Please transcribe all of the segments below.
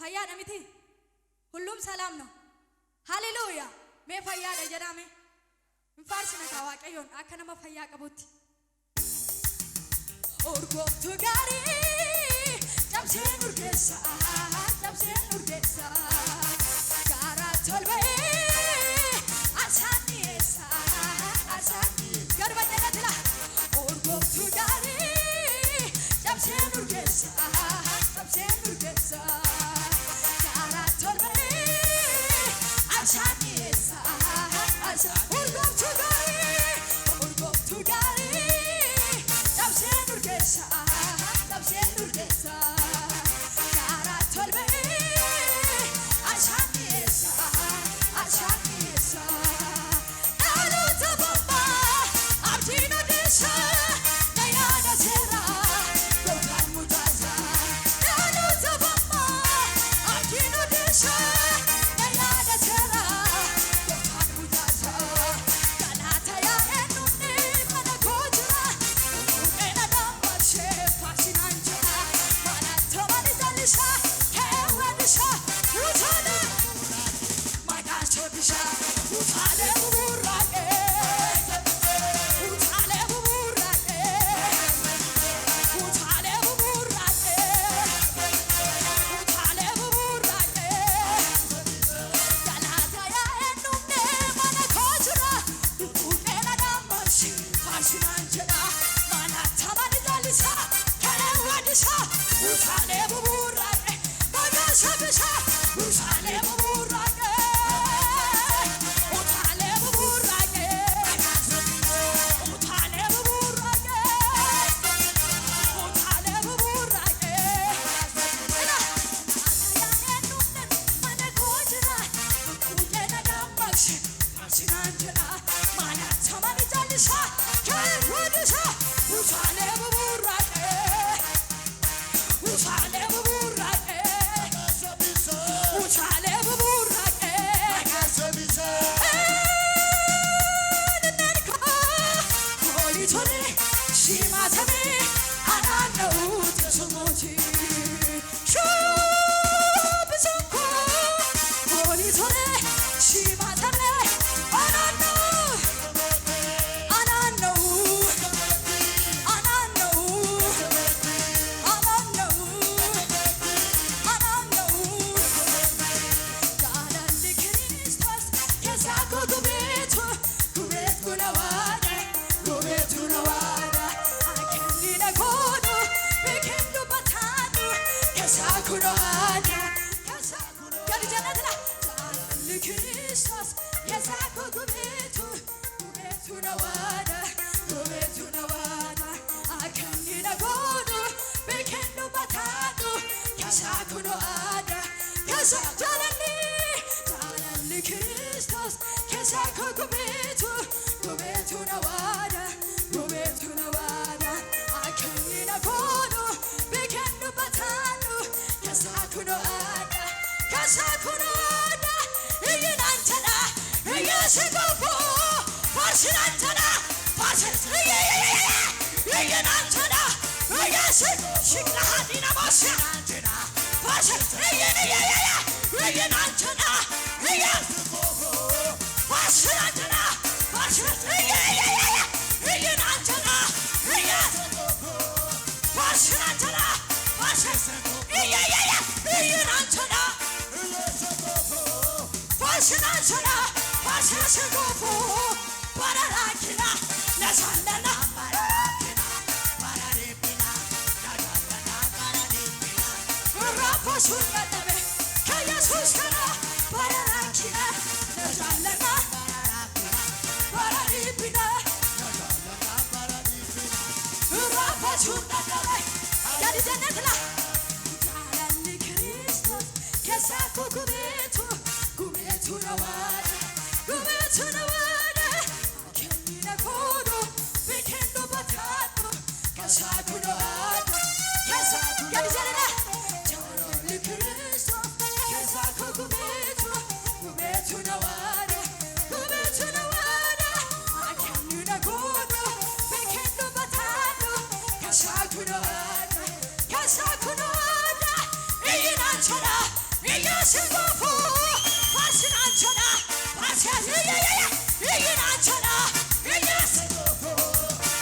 ፈያ ነሚቲ ሁሉም ሰላም ነው ሃሌሉያ ሜ ፈያ ደጀዳሜ እንፋርስ ነታዋቀዮን አከነማ ፈያ ቀቡት ኦርጎቱ ጋሪ ጨብሴን ኡርጌሳ ጋራ ቶልበ አሳኒሳ ገርበደነትላ ኦርጎቱ ጋሪ ጨብሴን ኡርጌሳ ጋራ ቶልበ አሳኒሳ ኦርጎቱ ጋሪ ጨብሴን ኡርጌሳ ጋራ ቶልበ Yasibofu, Fasinanchana, Fasia, Yanchana, Yasibofu,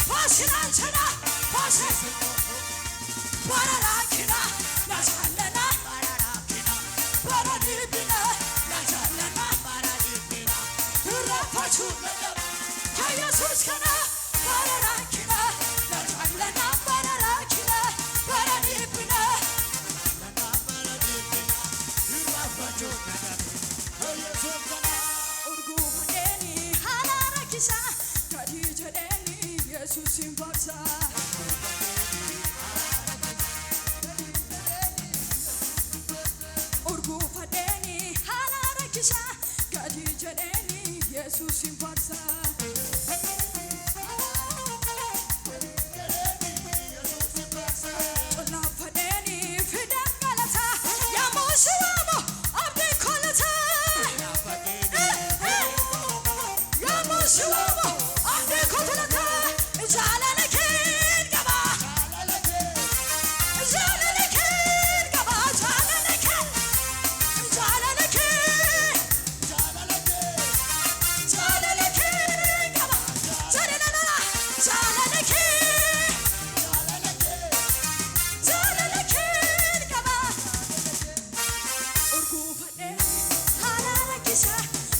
Fasinanchana, Fasis, Pararakina, Nasalana, Pararakina, Paradipina, Nasalana, Paradipina, Rapachuna, Kayasuskana, Pararakina, Nasalana, Pararakina, Paradipina. Urgufadeni halara kisa kadijadeni Jesus importa Urgufadeni halara kisa kadijadeni Jesus importa Olafadeni fidam galata yamushwamo abdi kolata Yamushwamo abdi kolata jalalakin gaba jalalakin gaba jalalakin jalalakin jalalakin gaba jalalakin jalalakin gaba Urgufadeni halara kisa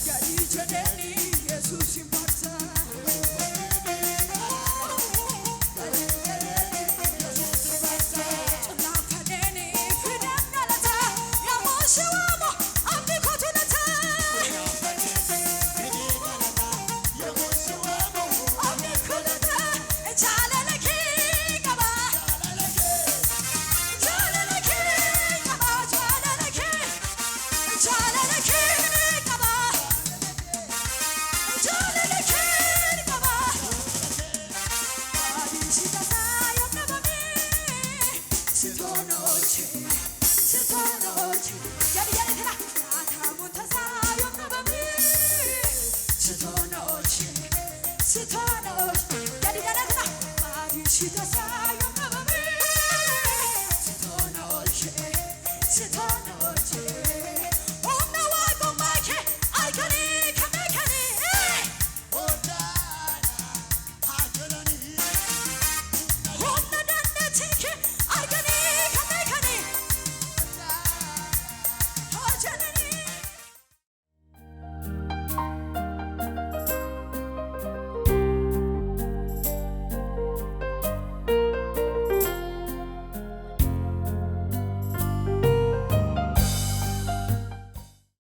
kadijadeni Jesus importa Olafadeni fidam galata yamushwamo abdi kolata abdi kolata jalalakin gaba jalalakin gaba jalalakin gaba jalalakin gaba Adisita sayo nabami sitonoche yari tera atamunta sayo nabami sitonoche yari tera Adisita sayo nabami sitonoche